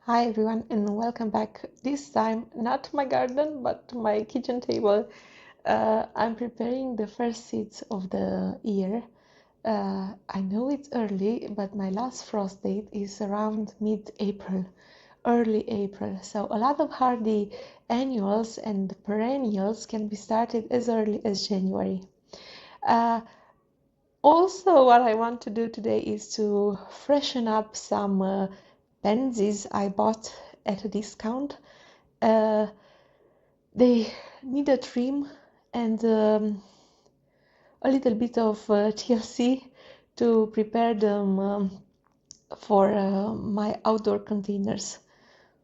Hi everyone and welcome back. This time not to my garden but to my kitchen table. I'm preparing the first seeds of the year. I know it's early, but my last frost date is around mid-April, early April. So a lot of hardy annuals and perennials can be started as early as January. Also, what I want to do today is to freshen up some pansies I bought at a discount. Uh, they need a trim and a little bit of TLC to prepare them for my outdoor containers.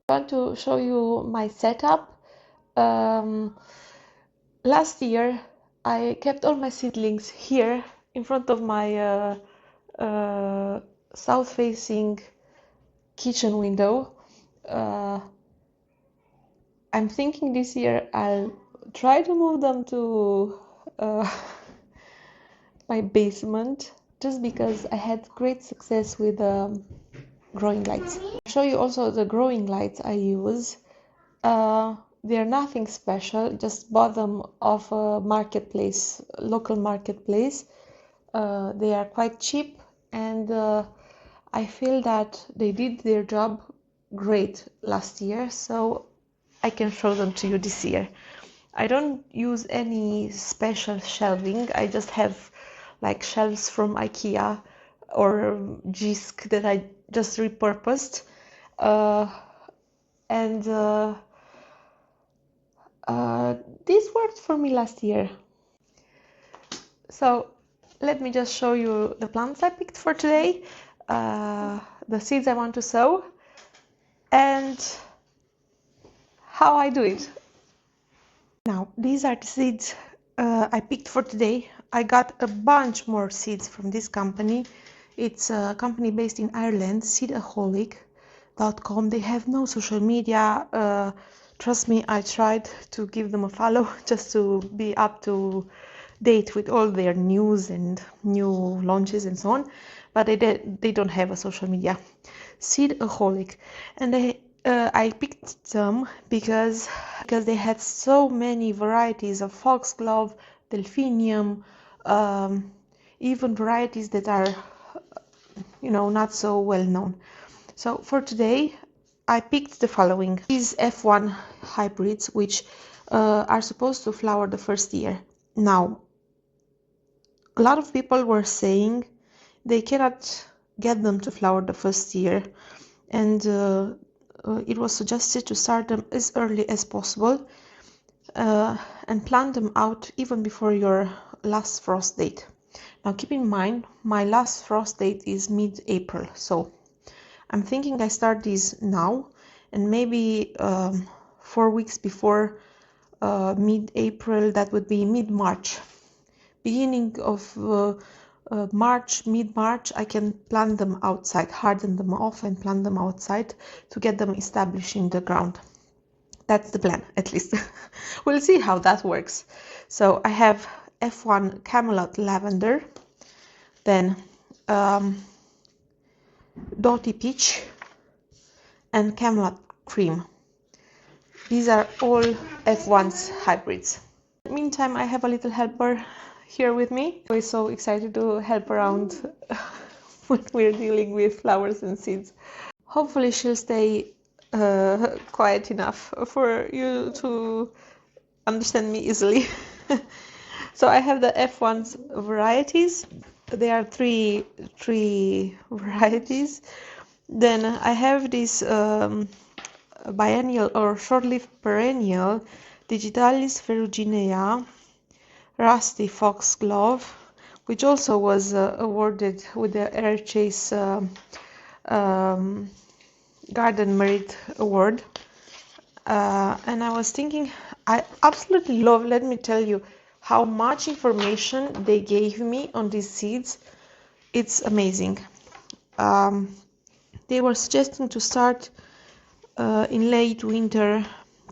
I want to show you my setup. Um, Last year I kept all my seedlings here in front of my south-facing kitchen window. I'm thinking this year I'll try to move them to my basement just because I had great success with growing lights. I'll show you also the growing lights I use. They're nothing special, just bought them off a marketplace, local marketplace. They are quite cheap and I feel that they did their job great last year, so I can show them to you this year. I don't use any special shelving. I just have like shelves from IKEA or Gisk that I just repurposed. And this worked for me last year. So let me just show you the plants I picked for today, the seeds I want to sow, and how I do it. Now, these are the seeds I picked for today. I got a bunch more seeds from this company. It's a company based in Ireland, seedaholic.com. They have no social media. Trust me, I tried to give them a follow just to be up to date with all their news and new launches and so on, but they don't have a social media. Seedaholic, and I picked them because they had so many varieties of foxglove, delphinium, even varieties that are not so well known. So for today I picked the following: these F1 hybrids, which are supposed to flower the first year. Now, a lot of people were saying they cannot get them to flower the first year, and it was suggested to start them as early as possible and plant them out even before your last frost date. Now keep in mind, my last frost date is mid-April, so I'm thinking I start these now, and maybe 4 weeks before mid-April, that would be mid-March. Beginning of March, mid-March, I can plant them outside, harden them off and plant them outside to get them established in the ground. That's the plan, at least. We'll see how that works. So I have F1 Camelot Lavender, then Dottie Peach, and Camelot Cream. These are all F1's hybrids. In the meantime, I have a little helper here with me. We're so excited to help around when we're dealing with flowers and seeds. Hopefully she'll stay quiet enough for you to understand me easily. So I have the F1's varieties. There are three varieties. Then I have this biennial or short-lived perennial Digitalis Ferruginea Rusty Foxglove, which also was awarded with the Air Chase Garden Merit Award. And I was thinking, I absolutely love, let me tell you, how much information they gave me on these seeds. It's amazing. They were suggesting to start in late winter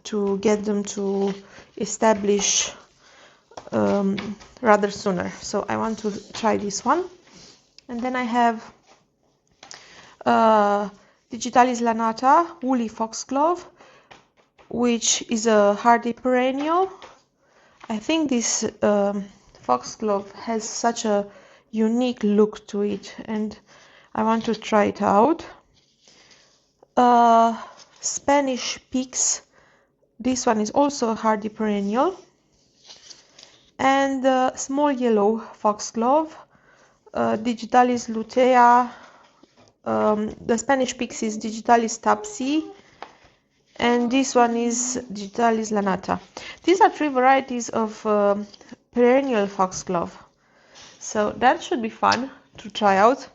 to get them to establish rather sooner. So I want to try this one. And then I have Digitalis lanata, woolly foxglove, which is a hardy perennial. I think this foxglove has such a unique look to it, and I want to try it out. Spanish Peaks, this one is also a hardy perennial. And small yellow foxglove, Digitalis Lutea. The Spanish Peaks is Digitalis Thapsi, and this one is Digitalis Lanata. These are three varieties of perennial foxglove, so that should be fun to try out.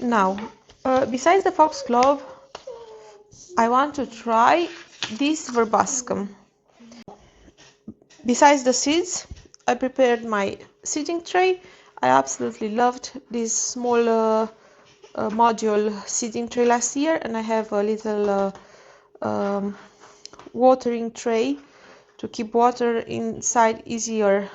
Now, besides the foxglove, I want to try this Verbascum. Besides the seeds, I prepared my seeding tray. I absolutely loved this small module seeding tray last year, and I have a little watering tray to keep water inside, easier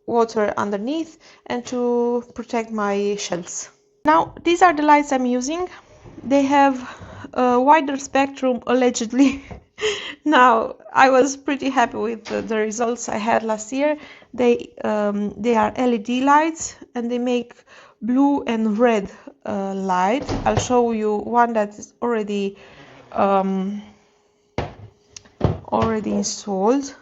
water underneath, and to protect my shells. Now, these are the lights I'm using. They have a wider spectrum, allegedly. Now, I was pretty happy with the results I had last year. They are LED lights, and they make blue and red light. I'll show you one that is already installed.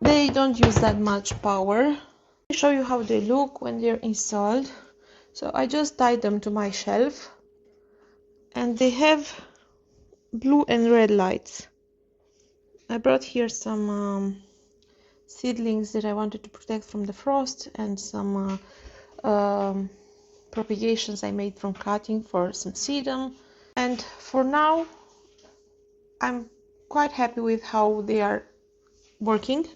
They don't use that much power. Let me show you how they look when they're installed. So I just tied them to my shelf, and they have blue and red lights. I brought here some seedlings that I wanted to protect from the frost, and some propagations I made from cutting for some sedum. And for now, I'm quite happy with how they are working.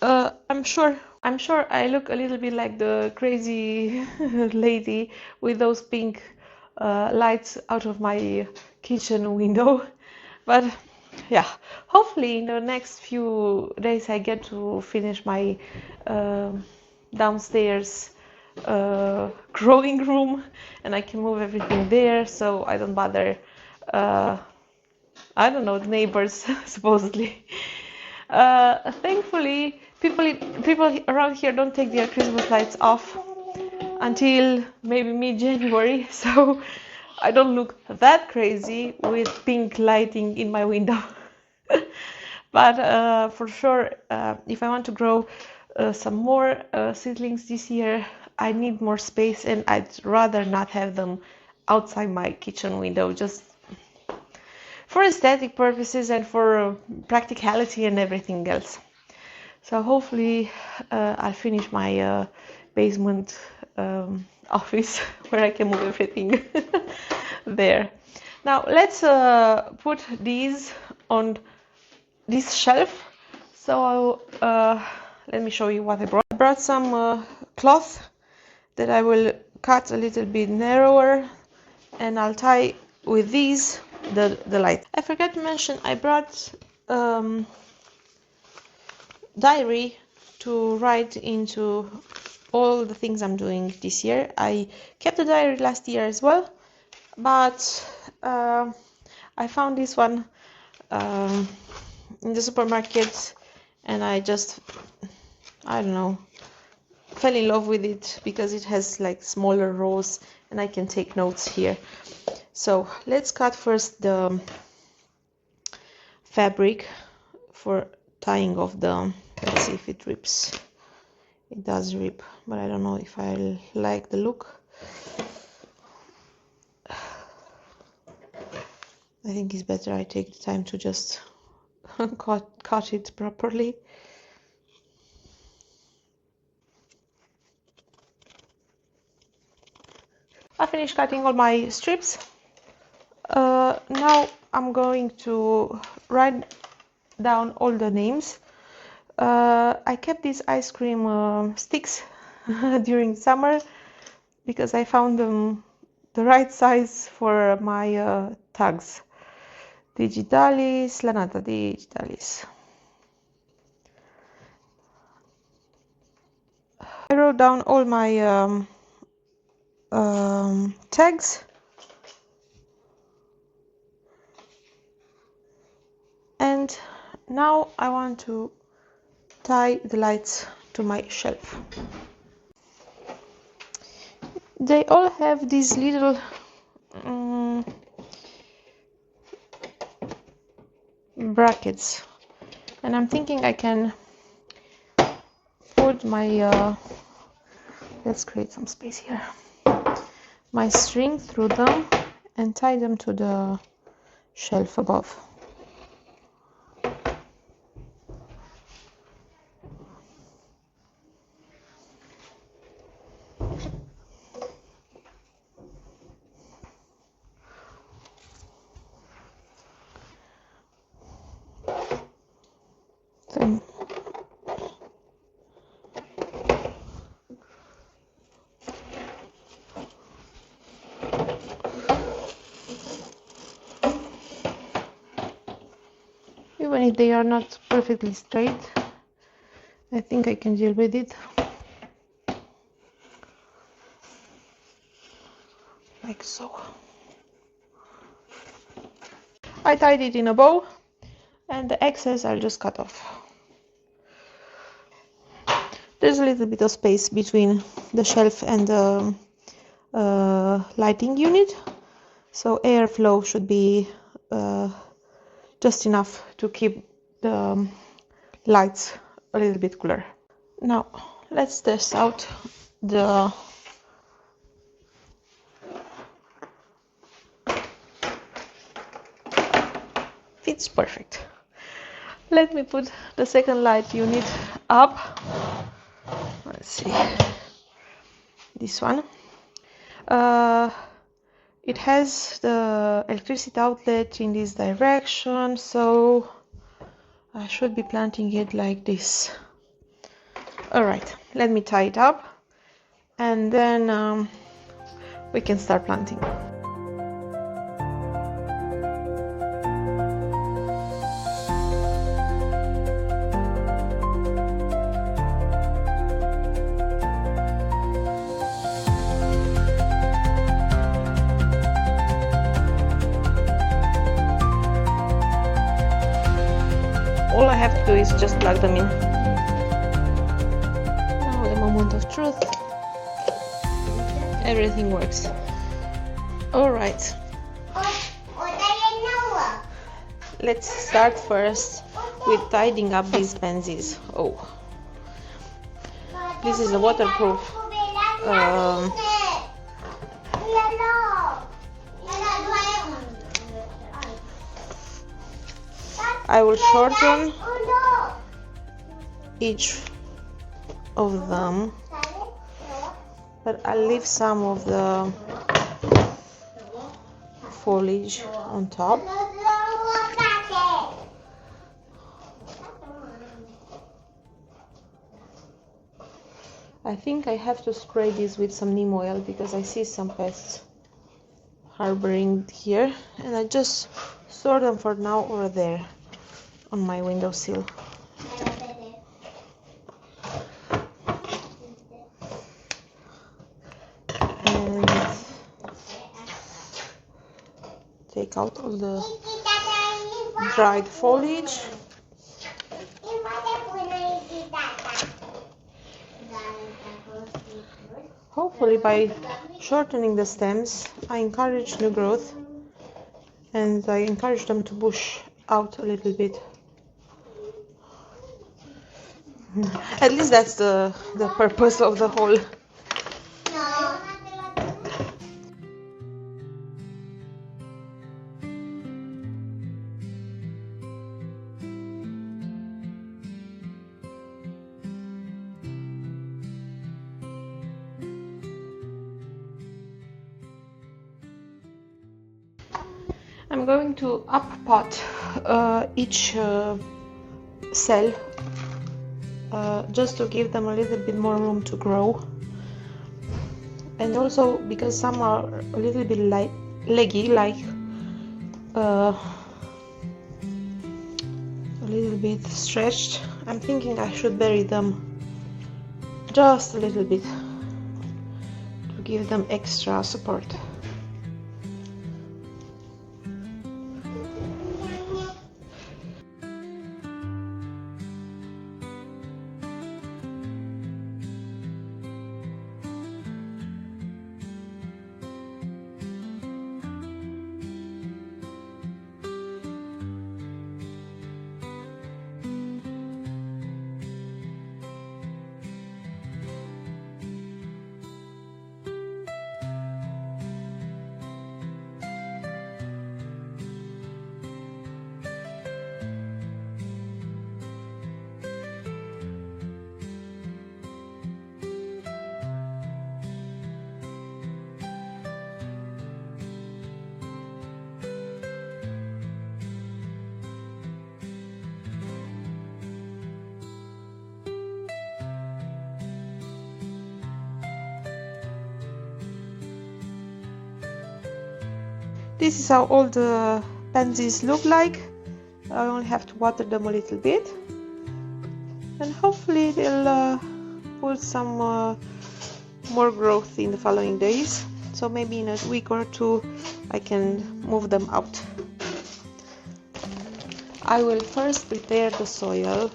I'm sure I look a little bit like the crazy lady with those pink lights out of my kitchen window, but yeah, hopefully in the next few days I get to finish my downstairs growing room, and I can move everything there so I don't bother I don't know, the neighbors supposedly. Thankfully, people around here don't take their Christmas lights off until maybe mid-January, so I don't look that crazy with pink lighting in my window. But for sure, if I want to grow some more seedlings this year, I need more space, and I'd rather not have them outside my kitchen window, just for aesthetic purposes and for practicality and everything else. So hopefully I'll finish my basement office where I can move everything there. Now let's put these on this shelf. So let me show you what I brought. I brought some cloth that I will cut a little bit narrower, and I'll tie with these the light. I forgot to mention I brought diary to write into all the things I'm doing this year. I kept the diary last year as well, but I found this one in the supermarket, and I don't know, fell in love with it because it has like smaller rows and I can take notes here. So let's cut first the fabric for tying off the, let's see if it rips. It does rip, but I don't know if I like the look. I think it's better I take the time to just cut it properly. I finished cutting all my strips. Now I'm going to write down all the names. I kept these ice cream sticks during summer because I found them the right size for my tags. Digitalis, Lanata, Digitalis. I wrote down all my tags, and now I want to tie the lights to my shelf. They all have these little brackets, and I'm thinking I can put my let's create some space here, my string through them and tie them to the shelf above. Then even if they are not perfectly straight, I think I can deal with it. Like so. I tied it in a bow, and the excess I'll just cut off. There's a little bit of space between the shelf and the lighting unit, so airflow should be just enough to keep the lights a little bit cooler. Now let's test out the fits perfect. Let me put the second light unit up. Let's see, this one. It has the electricity outlet in this direction, so I should be planting it like this. Alright, let me tie it up and then we can start planting. All I have to do is just plug them in. Now the moment of truth. Everything works. Alright. Let's start first with tidying up these pansies. Oh. This is a waterproof I will shorten each of them, but I'll leave some of the foliage on top. I think I have to spray this with some neem oil because I see some pests harboring here, and I just store them for now over there on my windowsill. And take out all the dried foliage. Hopefully by shortening the stems I encourage new growth and I encourage them to bush out a little bit. At least that's the purpose of the whole. I'm going to up pot each cell just to give them a little bit more room to grow, and also because some are a little bit leggy, like a little bit stretched. I'm thinking I should bury them just a little bit to give them extra support. This is how all the pansies look like. I only have to water them a little bit, and hopefully they'll put some more growth in the following days. So maybe in a week or two I can move them out. I will first prepare the soil.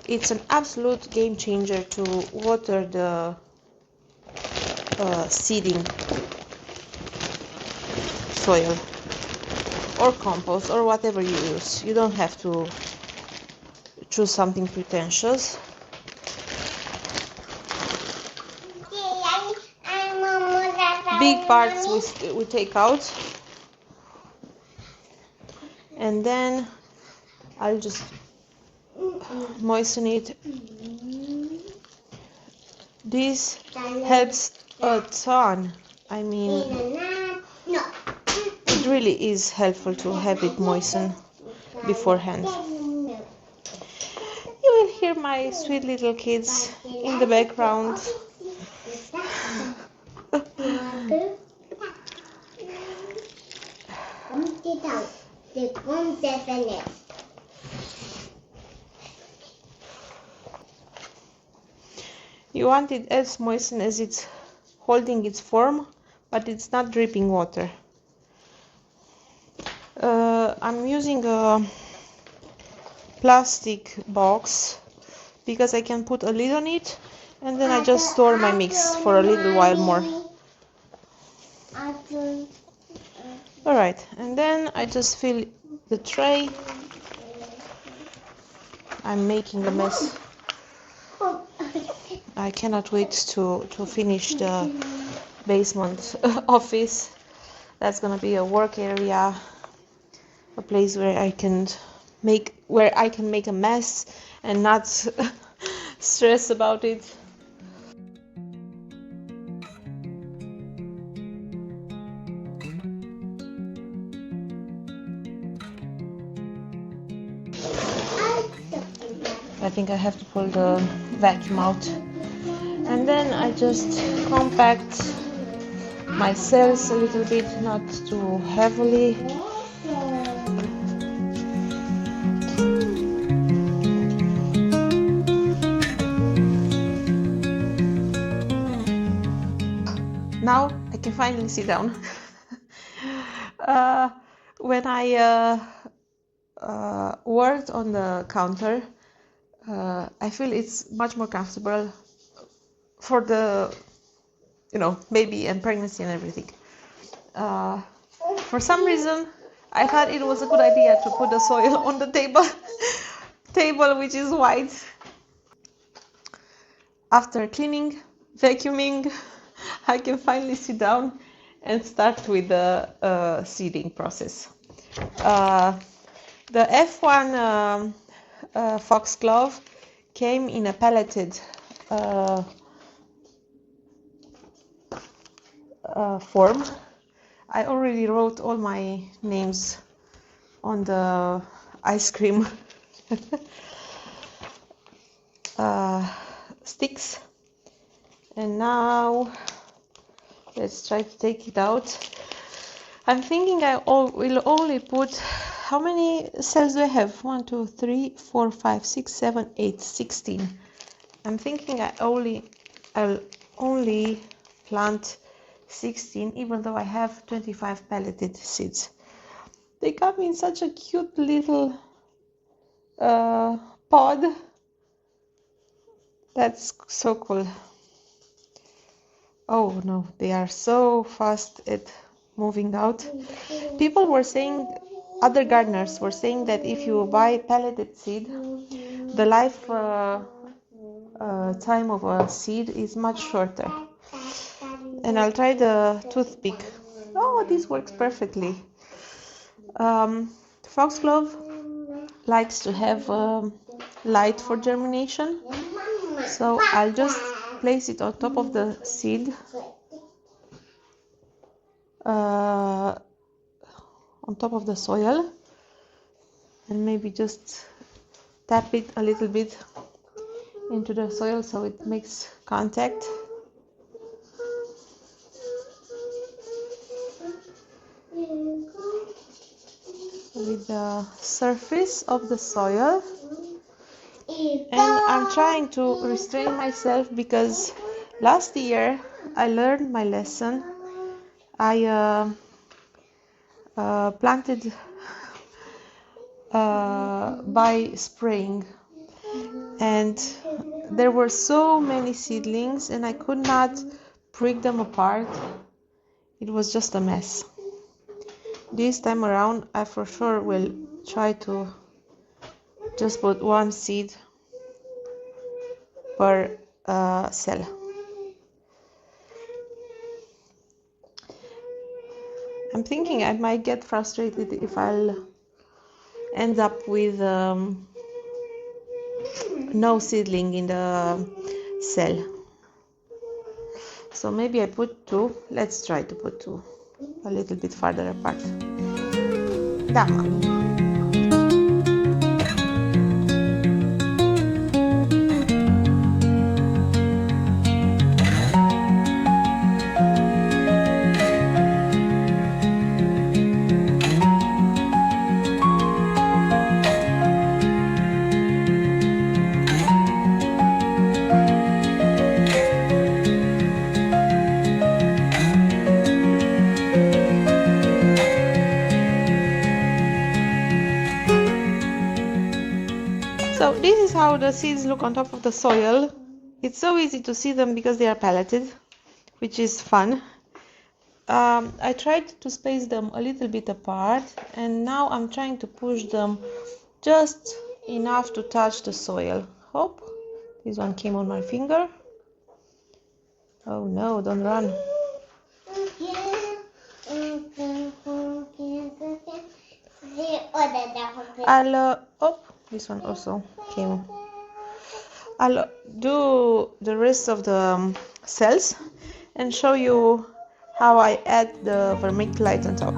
It's an absolute game changer to water the seeding soil or compost or whatever you use. You don't have to choose something pretentious. Big parts we take out, and then I'll just moisten it. This helps a ton. I mean, it really is helpful to have it moistened beforehand. You will hear my sweet little kids in the background. You want it as moistened as it's holding its form, but it's not dripping water. I'm using a plastic box because I can put a lid on it, and then I just store my mix for a little while more. Alright, and then I just fill the tray. I'm making a mess. I cannot wait to finish the basement office. That's gonna be a work area, a place where I can make a mess and not stress about it. I think I have to pull the vacuum out, and then I just compact my cells a little bit, not too heavily. Now I can finally sit down. When I worked on the counter, I feel it's much more comfortable for the, baby and pregnancy and everything. For some reason, I thought it was a good idea to put the soil on the table, which is white. After cleaning, vacuuming, I can finally sit down and start with the seeding process. The F1 Foxglove came in a pelleted form. I already wrote all my names on the ice cream sticks, and now let's try to take it out. I'm thinking I will only put, how many cells do I have? 1, 2, 3, 4, 5, 6, 7, 8, 16. I'm thinking I'll only plant 16, even though I have 25 pelleted seeds. They come in such a cute little pod. That's so cool. Oh no, they are so fast at moving out. People were saying, other gardeners were saying that if you buy pelleted seed, the life time of a seed is much shorter. And I'll try the toothpick. Oh, this works perfectly. Foxglove likes to have light for germination, so I'll just place it on top of the seed, on top of the soil, and maybe just tap it a little bit into the soil so it makes contact. With the surface of the soil, and I'm trying to restrain myself because last year I learned my lesson. I planted by spraying, and there were so many seedlings and I could not prick them apart. It was just a mess. This time around I for sure will try to just put one seed per cell. I'm thinking I might get frustrated if I'll end up with no seedling in the cell. So maybe I put two. Let's try to put two a little bit farther apart. Da, mami. So this is how the seeds look on top of the soil. It's so easy to see them because they are pelleted, which is fun. I tried to space them a little bit apart, and now I'm trying to push them just enough to touch the soil. Hop, this one came on my finger. Oh no, don't run. Oh, this one also came. I'll do the rest of the cells and show you how I add the vermiculite on top.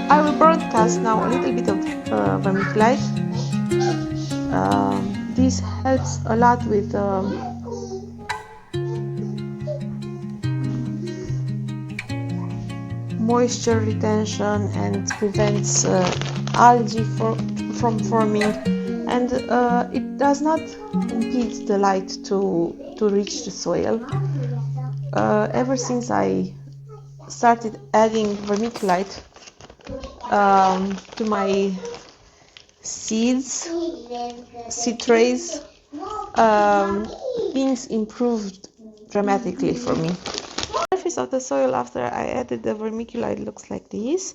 I will broadcast now a little bit of vermiculite. This helps a lot with moisture retention and prevents algae from forming, and it does not impede the light to reach the soil. Ever since I started adding vermiculite to my seed trays, things improved dramatically for me. The surface of the soil after I added the vermiculite looks like this.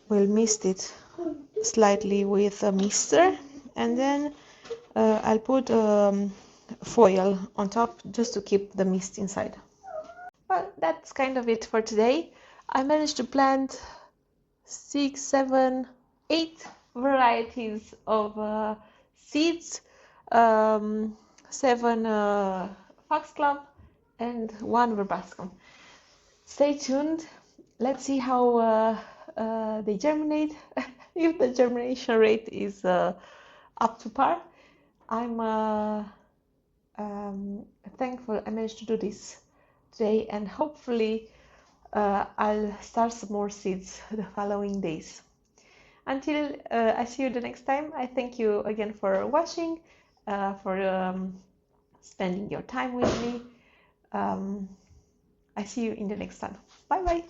We'll mist it slightly with a mister, and then I'll put foil on top just to keep the mist inside. Well, that's kind of it for today. I managed to plant 6, 7, 8 varieties of seeds, 7 foxglove and 1 verbascum. Stay tuned. Let's see how they germinate. If the germination rate is up to par. I'm thankful I managed to do this today, and hopefully I'll start some more seeds the following days. Until I see you the next time, I thank you again for watching, for spending your time with me. I see you in the next one. Bye bye.